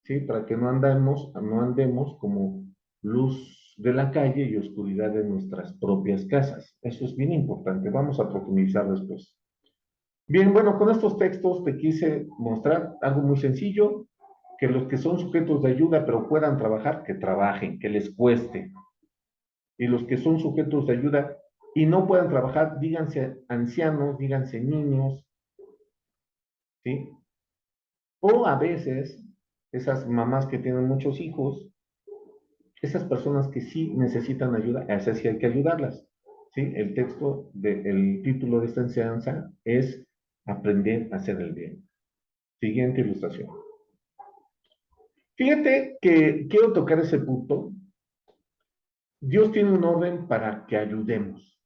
¿sí? Para que no andemos como luz de la calle y oscuridad de nuestras propias casas. Eso es bien importante. Vamos a profundizar después. Bien, bueno, con estos textos te quise mostrar algo muy sencillo, que los que son sujetos de ayuda pero puedan trabajar, que trabajen, que les cueste. Y los que son sujetos de ayuda y no puedan trabajar, díganse ancianos, díganse niños, ¿sí? O a veces, esas mamás que tienen muchos hijos, esas personas que sí necesitan ayuda, a esas sí hay que ayudarlas, ¿sí? El título de esta enseñanza es Aprender a hacer el bien. Siguiente ilustración. Fíjate que quiero tocar ese punto. Dios tiene un orden para que ayudemos.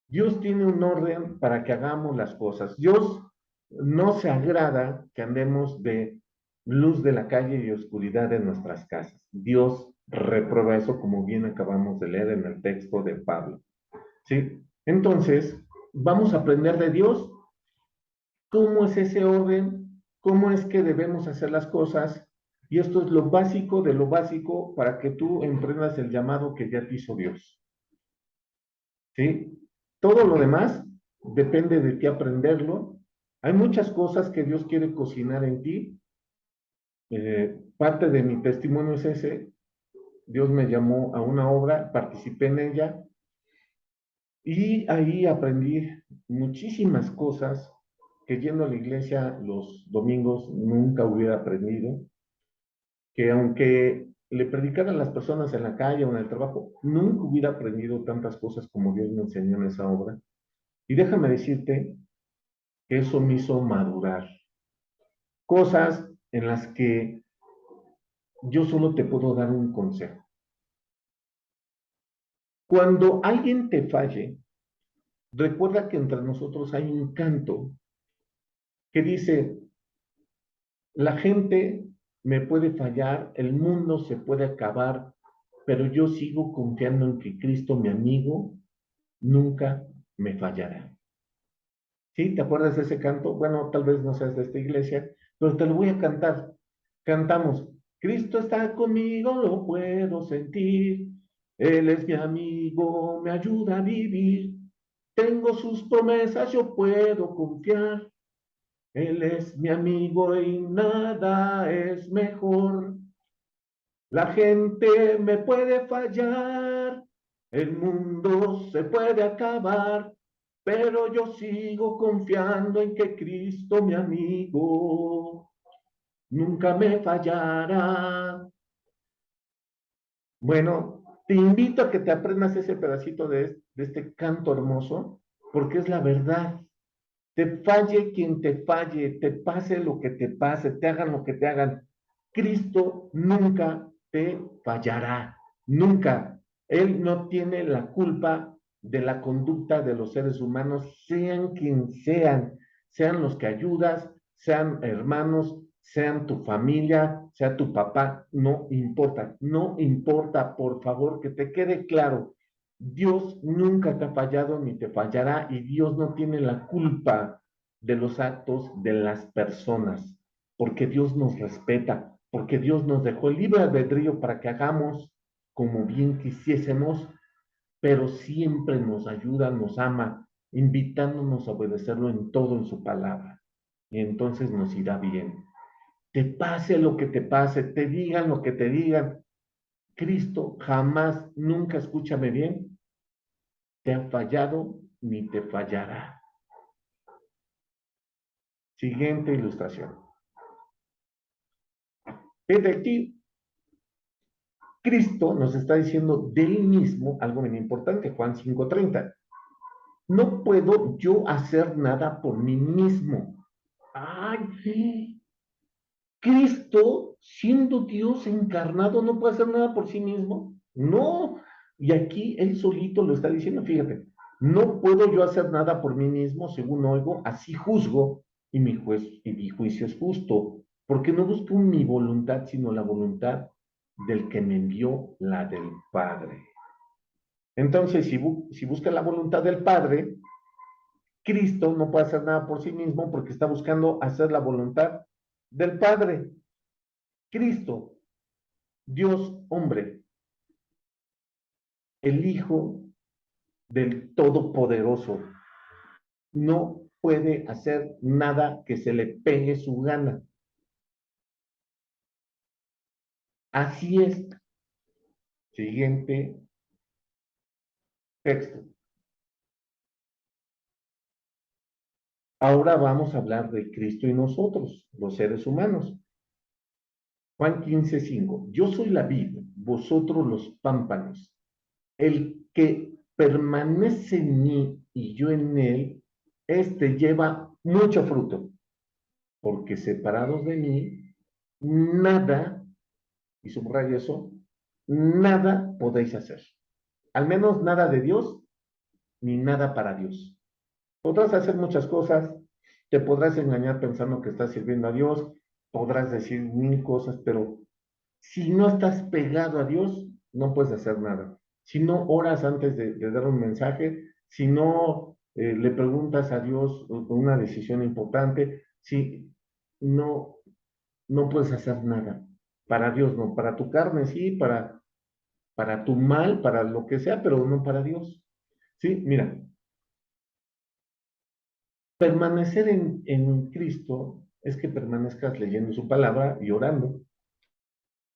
Dios tiene un orden para que hagamos las cosas. Dios no se agrada que andemos de luz de la calle y oscuridad de nuestras casas. Dios reprueba eso, como bien acabamos de leer en el texto de Pablo. ¿Sí? Entonces, vamos a aprender de Dios cómo es ese orden, cómo es que debemos hacer las cosas. Y esto es lo básico de lo básico para que tú emprendas el llamado que ya te hizo Dios. ¿Sí? Todo lo demás depende de ti aprenderlo. Hay muchas cosas que Dios quiere cocinar en ti. Parte de mi testimonio es ese. Dios me llamó a una obra, participé en ella y ahí aprendí muchísimas cosas que yendo a la iglesia los domingos nunca hubiera aprendido, que aunque le predicara a las personas en la calle o en el trabajo, nunca hubiera aprendido tantas cosas como Dios me enseñó en esa obra. Y déjame decirte que eso me hizo madurar. Cosas en las que yo solo te puedo dar un consejo. Cuando alguien te falle, recuerda que entre nosotros hay un canto que dice, la gente me puede fallar, el mundo se puede acabar, pero yo sigo confiando en que Cristo, mi amigo, nunca me fallará. ¿Sí? ¿Te acuerdas de ese canto? Bueno, tal vez no seas de esta iglesia, pero te lo voy a cantar. Cantamos, Cristo está conmigo, lo puedo sentir. Él es mi amigo, me ayuda a vivir. Tengo sus promesas, yo puedo confiar. Él es mi amigo y nada es mejor. La gente me puede fallar, el mundo se puede acabar, pero yo sigo confiando en que Cristo, mi amigo, nunca me fallará. Bueno, te invito a que te aprendas ese pedacito de este canto hermoso, porque es la verdad. Te falle quien te falle, te pase lo que te pase, te hagan lo que te hagan. Cristo nunca te fallará, nunca. Él no tiene la culpa de la conducta de los seres humanos, sean quien sean, sean los que ayudas, sean hermanos, sean tu familia, sea tu papá, no importa, no importa, por favor, que te quede claro. Dios nunca te ha fallado ni te fallará y Dios no tiene la culpa de los actos de las personas, porque Dios nos respeta, porque Dios nos dejó el libre albedrío para que hagamos como bien quisiésemos, pero siempre nos ayuda, nos ama, invitándonos a obedecerlo en todo en su palabra. Y entonces nos irá bien. Te pase lo que te pase, te digan lo que te digan. Cristo jamás, nunca, escúchame bien, te ha fallado ni te fallará. Siguiente ilustración. Desde aquí, Cristo nos está diciendo de él mismo algo bien importante, Juan 5:30. No puedo yo hacer nada por mí mismo. Ay, Cristo, siendo Dios encarnado, no puede hacer nada por sí mismo. No. Y aquí él solito lo está diciendo, fíjate, no puedo yo hacer nada por mí mismo, según oigo, así juzgo, y mi juicio es justo, porque no busco mi voluntad, sino la voluntad del que me envió, la del Padre. Entonces, si busca la voluntad del Padre, Cristo no puede hacer nada por sí mismo porque está buscando hacer la voluntad del Padre. Cristo, Dios hombre, el Hijo del Todopoderoso, no puede hacer nada que se le pegue su gana. Así es. Siguiente texto. Ahora vamos a hablar de Cristo y nosotros, los seres humanos. Juan 15:5. Yo soy la vid, vosotros los pámpanos. El que permanece en mí y yo en él, este lleva mucho fruto, porque separados de mí, nada, y subrayo eso, nada podéis hacer. Al menos nada de Dios, ni nada para Dios. Podrás hacer muchas cosas, te podrás engañar pensando que estás sirviendo a Dios, podrás decir mil cosas, pero si no estás pegado a Dios, no puedes hacer nada. Si no oras antes de dar un mensaje, si no le preguntas a Dios una decisión importante, si no, no puedes hacer nada. Para Dios no, para tu carne sí, para tu mal, para lo que sea, pero no para Dios. Sí, mira, permanecer en Cristo es que permanezcas leyendo su palabra y orando,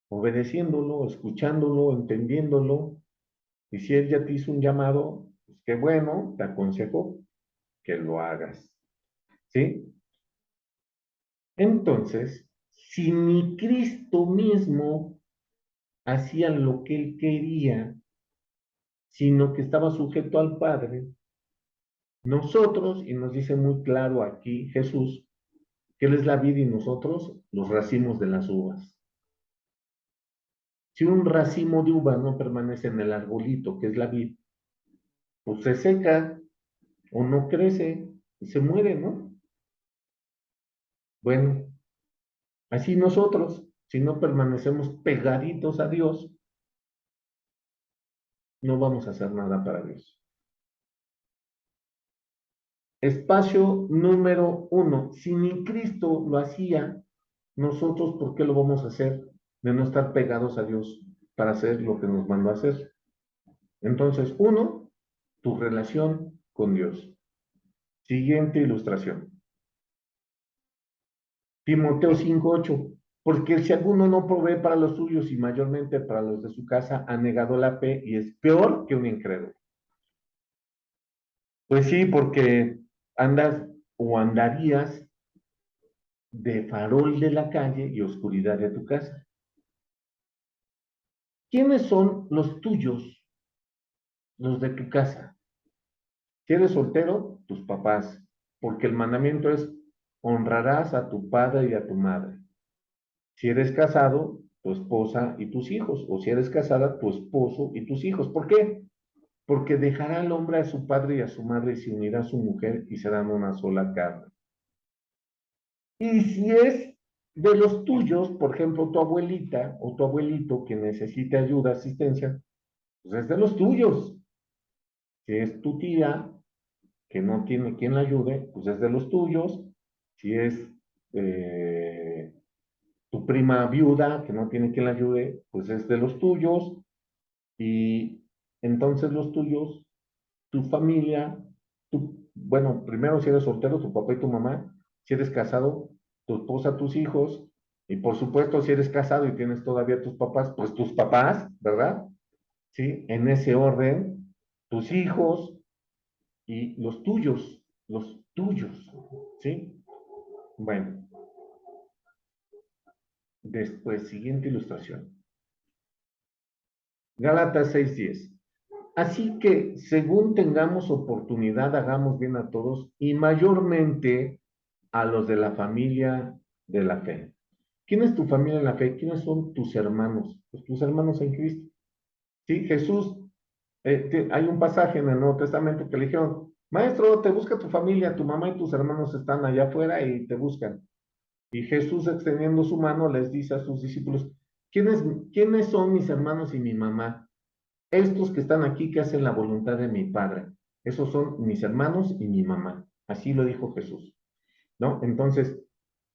obedeciéndolo, escuchándolo, entendiéndolo. Y si él ya te hizo un llamado, pues qué bueno, te aconsejo que lo hagas. ¿Sí? Entonces, si ni Cristo mismo hacía lo que él quería, sino que estaba sujeto al Padre, nosotros, y nos dice muy claro aquí Jesús, que Él es la vid y nosotros los racimos de las uvas. Si un racimo de uva no permanece en el arbolito, que es la vid, pues se seca o no crece y se muere, ¿no? Bueno, así nosotros, si no permanecemos pegaditos a Dios, no vamos a hacer nada para Dios. Espacio número 1. Si ni Cristo lo hacía, nosotros, ¿por qué lo vamos a hacer? De no estar pegados a Dios para hacer lo que nos mandó a hacer. Entonces, 1, tu relación con Dios. Siguiente ilustración. Timoteo 5:8, porque si alguno no provee para los suyos y mayormente para los de su casa, ha negado la fe y es peor que un incrédulo. Pues sí, porque andas o andarías de farol de la calle y oscuridad de tu casa. ¿Quiénes son los tuyos, los de tu casa? Si eres soltero, tus papás, porque el mandamiento es honrarás a tu padre y a tu madre. Si eres casado, tu esposa y tus hijos, o si eres casada, tu esposo y tus hijos. ¿Por qué? Porque dejará al hombre a su padre y a su madre y se unirá a su mujer y serán una sola carne. Y si es de los tuyos, por ejemplo, tu abuelita o tu abuelito que necesite ayuda, asistencia, pues es de los tuyos. Si es tu tía que no tiene quien la ayude, pues es de los tuyos. Si es eh, tu prima viuda que no tiene quien la ayude, pues es de los tuyos. Y entonces los tuyos, tu familia, bueno, primero si eres soltero, tu papá y tu mamá, si eres casado, tu esposa, tus hijos, y por supuesto si eres casado y tienes todavía tus papás, pues tus papás, ¿verdad? ¿Sí? En ese orden, tus hijos y los tuyos, ¿sí? Bueno, después, siguiente ilustración. Gálatas 6:10. Así que, según tengamos oportunidad, hagamos bien a todos y mayormente a los de la familia de la fe. ¿Quién es tu familia en la fe? ¿Quiénes son tus hermanos? Pues tus hermanos en Cristo. Sí, Jesús, hay un pasaje en el Nuevo Testamento que le dijeron, maestro, te busca tu familia, tu mamá y tus hermanos están allá afuera y te buscan. Y Jesús, extendiendo su mano, les dice a sus discípulos, ¿quiénes, quiénes son mis hermanos y mi mamá? Estos que están aquí que hacen la voluntad de mi Padre. Esos son mis hermanos y mi mamá. Así lo dijo Jesús, ¿no? Entonces,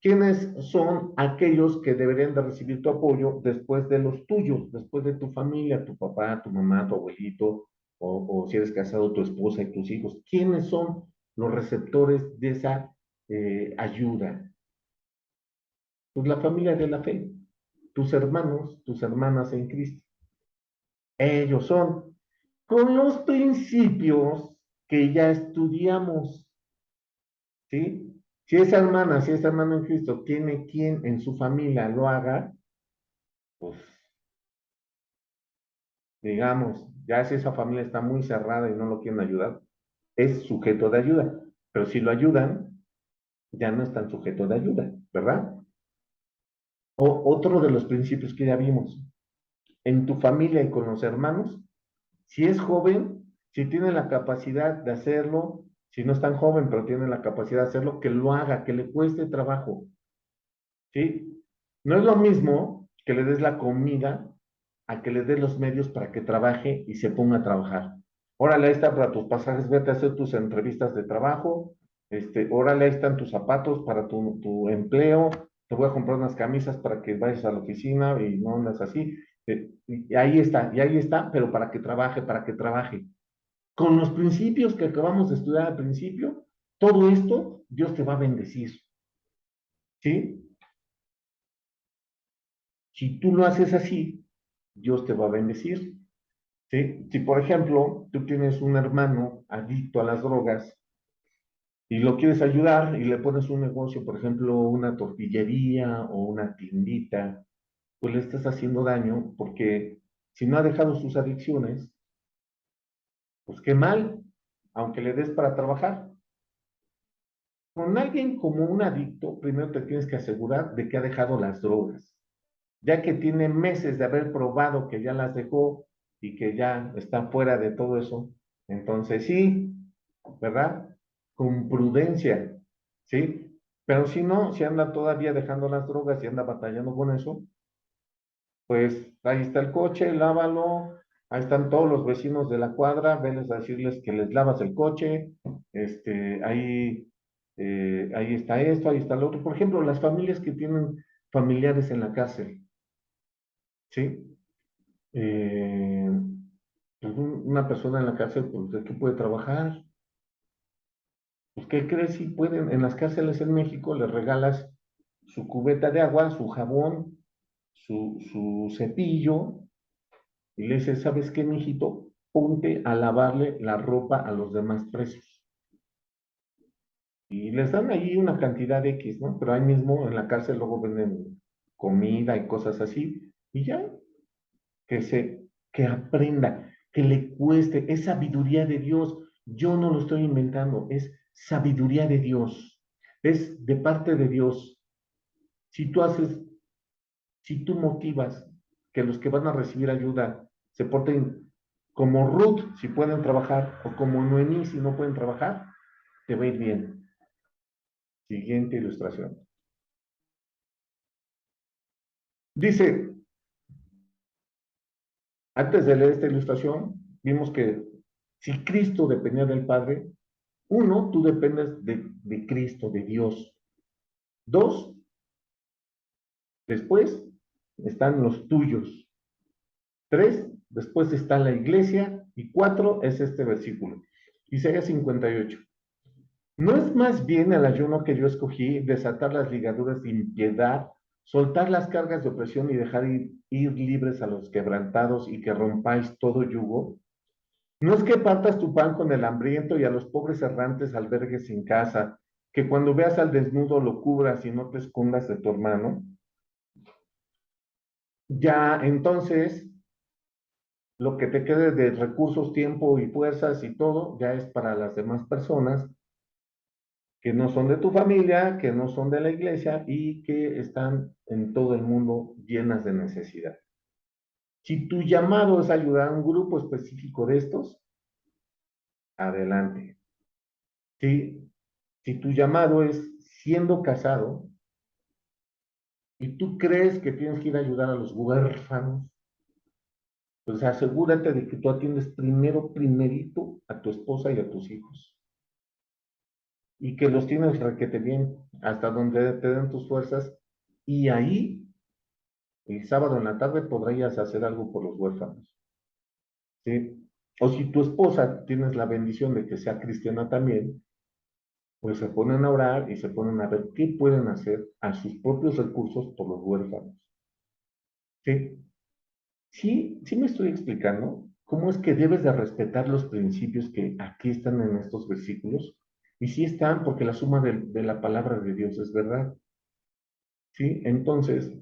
¿quiénes son aquellos que deberían de recibir tu apoyo después de los tuyos, después de tu familia, tu papá, tu mamá, tu abuelito, o si eres casado, tu esposa y tus hijos? ¿Quiénes son los receptores de esa ayuda? Pues la familia de la fe, tus hermanos, tus hermanas en Cristo. Ellos son con los principios que ya estudiamos, ¿sí? Si esa hermana en Cristo tiene quien en su familia lo haga, pues digamos, ya si esa familia está muy cerrada y no lo quieren ayudar, es sujeto de ayuda. Pero si lo ayudan, ya no es tan sujeto de ayuda, ¿verdad? Otro de los principios que ya vimos, en tu familia y con los hermanos, si es joven, si tiene la capacidad de hacerlo, si no es tan joven, pero tiene la capacidad de hacerlo, que lo haga, que le cueste trabajo, ¿sí? No es lo mismo que le des la comida a que le des los medios para que trabaje y se ponga a trabajar. Órale, ahí está para tus pasajes, vete a hacer tus entrevistas de trabajo, órale, ahí están tus zapatos para tu empleo, te voy a comprar unas camisas para que vayas a la oficina y no andas así. Y ahí está, pero para que trabaje. Con los principios que acabamos de estudiar al principio, todo esto Dios te va a bendecir, ¿sí? Si tú lo haces así, Dios te va a bendecir, ¿sí? Si, por ejemplo, tú tienes un hermano adicto a las drogas y lo quieres ayudar y le pones un negocio, por ejemplo, una tortillería o una tiendita, pues le estás haciendo daño porque si no ha dejado sus adicciones, pues qué mal, aunque le des para trabajar. Con alguien como un adicto, primero te tienes que asegurar de que ha dejado las drogas, ya que tiene meses de haber probado que ya las dejó y que ya está fuera de todo eso. Entonces sí, ¿verdad? Con prudencia, ¿sí? Pero si no, si anda todavía dejando las drogas y anda batallando con eso, pues ahí está el coche, lávalo, ahí están todos los vecinos de la cuadra, venles a decirles que les lavas el coche, ahí, ahí está esto, ahí está lo otro. Por ejemplo, las familias que tienen familiares en la cárcel, ¿sí? Eh, pues una persona en la cárcel, pues, ¿de qué puede trabajar? Pues, ¿qué crees? Si pueden, en las cárceles en México les regalas su cubeta de agua, su jabón, su cepillo, y le dice, ¿sabes qué, mijito? Ponte a lavarle la ropa a los demás presos. Y les dan ahí una cantidad de X, ¿no? Pero ahí mismo en la cárcel luego venden comida y cosas así, y ya, que se, que aprenda, que le cueste, es sabiduría de Dios. Yo no lo estoy inventando, es sabiduría de Dios, es de parte de Dios. Si tú haces, si tú motivas que los que van a recibir ayuda se porten como Ruth, si pueden trabajar, o como Noemí, si no pueden trabajar, te va a ir bien. Siguiente ilustración. Dice, antes de leer esta ilustración, vimos que si Cristo dependía del Padre, uno, tú dependes de Cristo, de Dios. Dos, después están los tuyos. Tres, después está la iglesia. Y cuatro es este versículo. Isaías 58. ¿No es más bien el ayuno que yo escogí, desatar las ligaduras de impiedad, soltar las cargas de opresión y dejar ir libres a los quebrantados y que rompáis todo yugo? ¿No es que partas tu pan con el hambriento y a los pobres errantes albergues sin casa, que cuando veas al desnudo lo cubras y no te escondas de tu hermano? Ya entonces, lo que te quede de recursos, tiempo y fuerzas y todo, ya es para las demás personas que no son de tu familia, que no son de la iglesia y que están en todo el mundo llenas de necesidad. Si tu llamado es ayudar a un grupo específico de estos, adelante. Si tu llamado es siendo casado y tú crees que tienes que ir a ayudar a los huérfanos, pues asegúrate de que tú atiendes primerito a tu esposa y a tus hijos y que los tienes requete bien hasta donde te den tus fuerzas y ahí el sábado en la tarde podrías hacer algo por los huérfanos, ¿sí? O si tu esposa tienes la bendición de que sea cristiana también, pues se ponen a orar y se ponen a ver qué pueden hacer a sus propios recursos por los huérfanos, ¿sí? Sí, sí me estoy explicando cómo es que debes de respetar los principios que aquí están en estos versículos. Y sí están porque la suma de la palabra de Dios es verdad. ¿Sí? Entonces,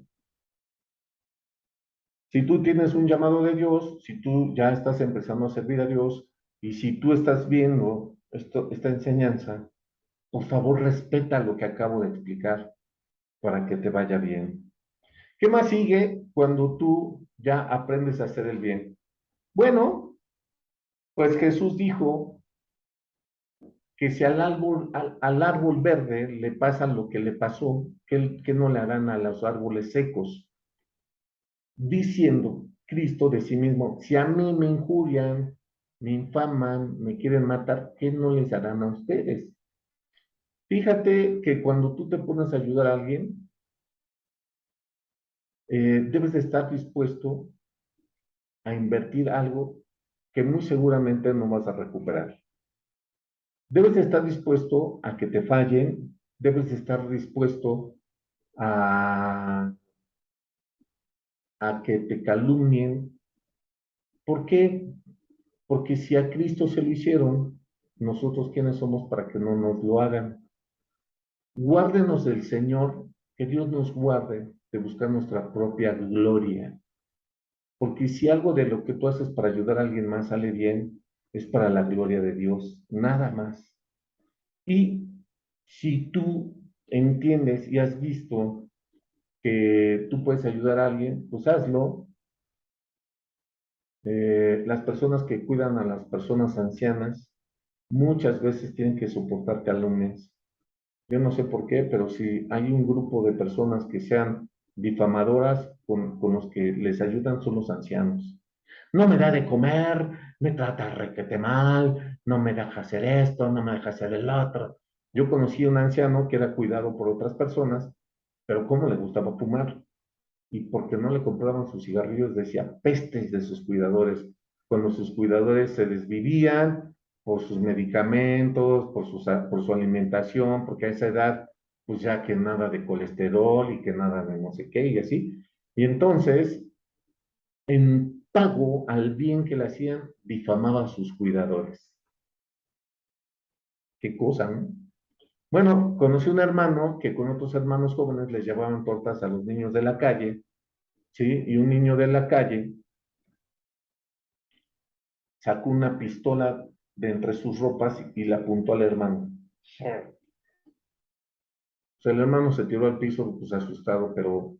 si tú tienes un llamado de Dios, si tú ya estás empezando a servir a Dios y si tú estás viendo esta enseñanza, por favor respeta lo que acabo de explicar para que te vaya bien. ¿Qué más sigue cuando tú ya aprendes a hacer el bien? Bueno, pues Jesús dijo que si al árbol verde le pasa lo que le pasó, que no le harán a los árboles secos, diciendo Cristo de sí mismo, si a mí me injurian, me infaman, me quieren matar, ¿qué no les harán a ustedes? Fíjate que cuando tú te pones a ayudar a alguien, debes de estar dispuesto a invertir algo que muy seguramente no vas a recuperar. Debes de estar dispuesto a que te fallen, debes de estar dispuesto a que te calumnien. ¿Por qué? Porque si a Cristo se lo hicieron, nosotros quiénes somos para que no nos lo hagan. Guárdenos del Señor, que Dios nos guarde de buscar nuestra propia gloria. Porque si algo de lo que tú haces para ayudar a alguien más sale bien, es para la gloria de Dios, nada más. Y si tú entiendes y has visto que tú puedes ayudar a alguien, pues hazlo. Las personas que cuidan a las personas ancianas muchas veces tienen que soportar calumnias. Yo no sé por qué, pero si hay un grupo de personas que sean difamadoras con los que les ayudan son los ancianos. No me da de comer, me trata requete mal, no me deja hacer esto, no me deja hacer el otro. Yo conocí a un anciano que era cuidado por otras personas, pero cómo le gustaba fumar y porque no le compraban sus cigarrillos decía pestes de sus cuidadores, cuando sus cuidadores se desvivían por sus medicamentos, por su alimentación, porque a esa edad pues ya que nada de colesterol y que nada de no sé qué y así. Y entonces, en pago al bien que le hacían, difamaba a sus cuidadores. Qué cosa, ¿no? Bueno, conocí un hermano que con otros hermanos jóvenes les llevaban tortas a los niños de la calle, ¿sí? Y un niño de la calle sacó una pistola de entre sus ropas y la apuntó al hermano. O sea, el hermano se tiró al piso, pues asustado, pero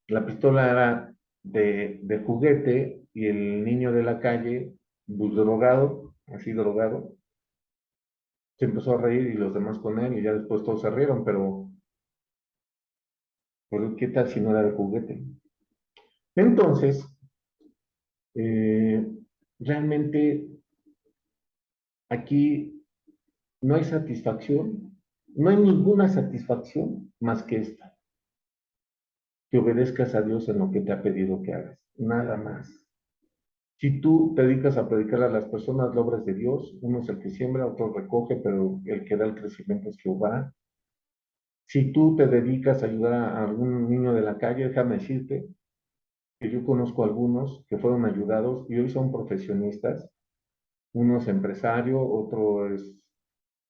la pistola era de juguete y el niño de la calle, pues, drogado, así drogado, se empezó a reír y los demás con él y ya después todos se rieron, pero ¿qué tal si no era de juguete? Entonces, eh, realmente aquí no hay satisfacción, no hay ninguna satisfacción más que esta, que obedezcas a Dios en lo que te ha pedido que hagas, nada más. Si tú te dedicas a predicar a las personas las obras de Dios, uno es el que siembra, otro recoge, pero el que da el crecimiento es Jehová. Si tú te dedicas a ayudar a algún niño de la calle, déjame decirte que yo conozco algunos que fueron ayudados y hoy son profesionistas. Uno es empresario, otro es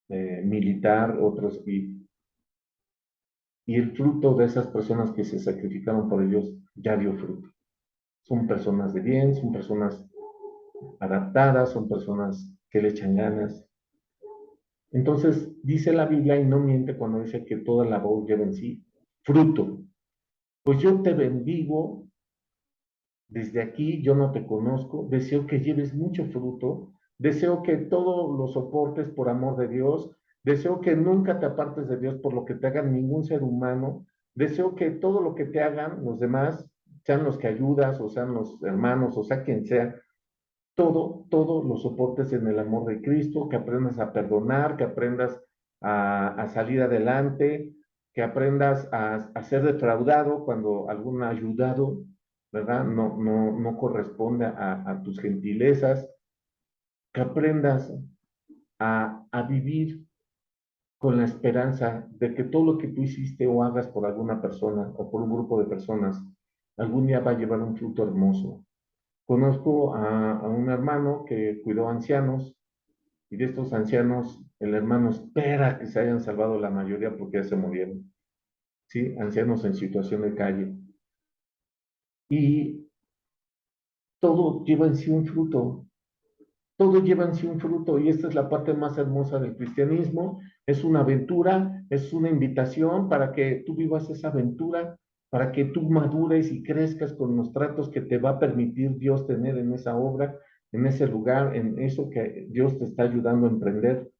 militar, otros, y el fruto de esas personas que se sacrificaron por ellos ya dio fruto. Son personas de bien, son personas adaptadas, son personas que le echan ganas. Entonces, dice la Biblia y no miente cuando dice que toda labor lleva en sí fruto. Pues yo te bendigo desde aquí, yo no te conozco, deseo que lleves mucho fruto, deseo que todo lo soportes por amor de Dios, deseo que nunca te apartes de Dios por lo que te hagan ningún ser humano, deseo que todo lo que te hagan los demás, sean los que ayudas o sean los hermanos o sea quien sea, todo lo soportes en el amor de Cristo, que aprendas a perdonar, que aprendas a salir adelante, que aprendas a ser defraudado cuando algún ha ayudado, ¿verdad? No corresponde a tus gentilezas, que aprendas a vivir con la esperanza de que todo lo que tú hiciste o hagas por alguna persona o por un grupo de personas, algún día va a llevar un fruto hermoso. Conozco a un hermano que cuidó ancianos y de estos ancianos el hermano espera que se hayan salvado la mayoría porque ya se murieron, ¿sí? Ancianos en situación de calle. Y todo lleva en sí un fruto, todo lleva en sí un fruto y esta es la parte más hermosa del cristianismo. Es una aventura, es una invitación para que tú vivas esa aventura, para que tú madures y crezcas con los tratos que te va a permitir Dios tener en esa obra, en ese lugar, en eso que Dios te está ayudando a emprender.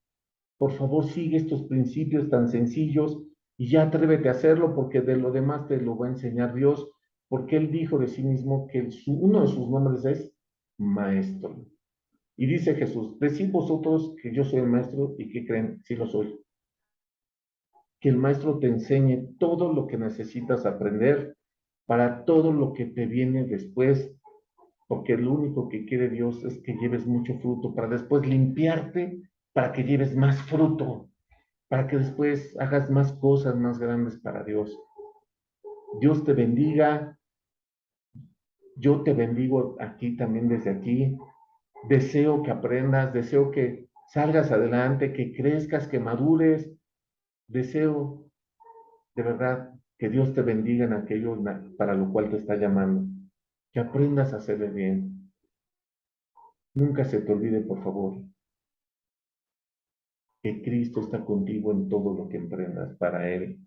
Por favor, sigue estos principios tan sencillos y ya atrévete a hacerlo porque de lo demás te lo va a enseñar Dios, porque Él dijo de sí mismo que uno de sus nombres es Maestro. Y dice Jesús, decid vosotros que yo soy el Maestro y que creen, sí lo soy. Que el Maestro te enseñe todo lo que necesitas aprender para todo lo que te viene después, porque lo único que quiere Dios es que lleves mucho fruto para después limpiarte, para que lleves más fruto, para que después hagas más cosas más grandes para Dios. Dios te bendiga, yo te bendigo aquí también desde aquí. Deseo que aprendas, deseo que salgas adelante, que crezcas, que madures. Deseo de verdad que Dios te bendiga en aquello para lo cual te está llamando. Que aprendas a hacerle bien. Nunca se te olvide, por favor, que Cristo está contigo en todo lo que emprendas para Él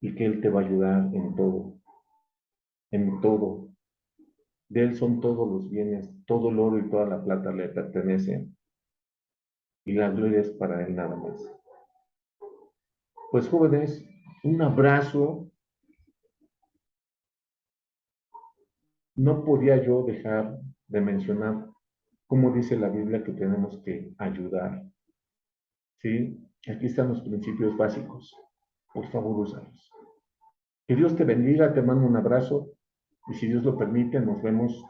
y que Él te va a ayudar en todo, en todo. De Él son todos los bienes, todo el oro y toda la plata le pertenecen y la gloria es para Él nada más. Pues jóvenes, un abrazo. No podía yo dejar de mencionar cómo dice la Biblia que tenemos que ayudar. ¿Sí? Aquí están los principios básicos. Por favor, úsalos. Que Dios te bendiga, te mando un abrazo y si Dios lo permite, nos vemos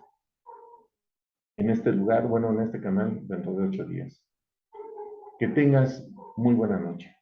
en este lugar, bueno, en este canal dentro de 8 días. Que tengas muy buena noche.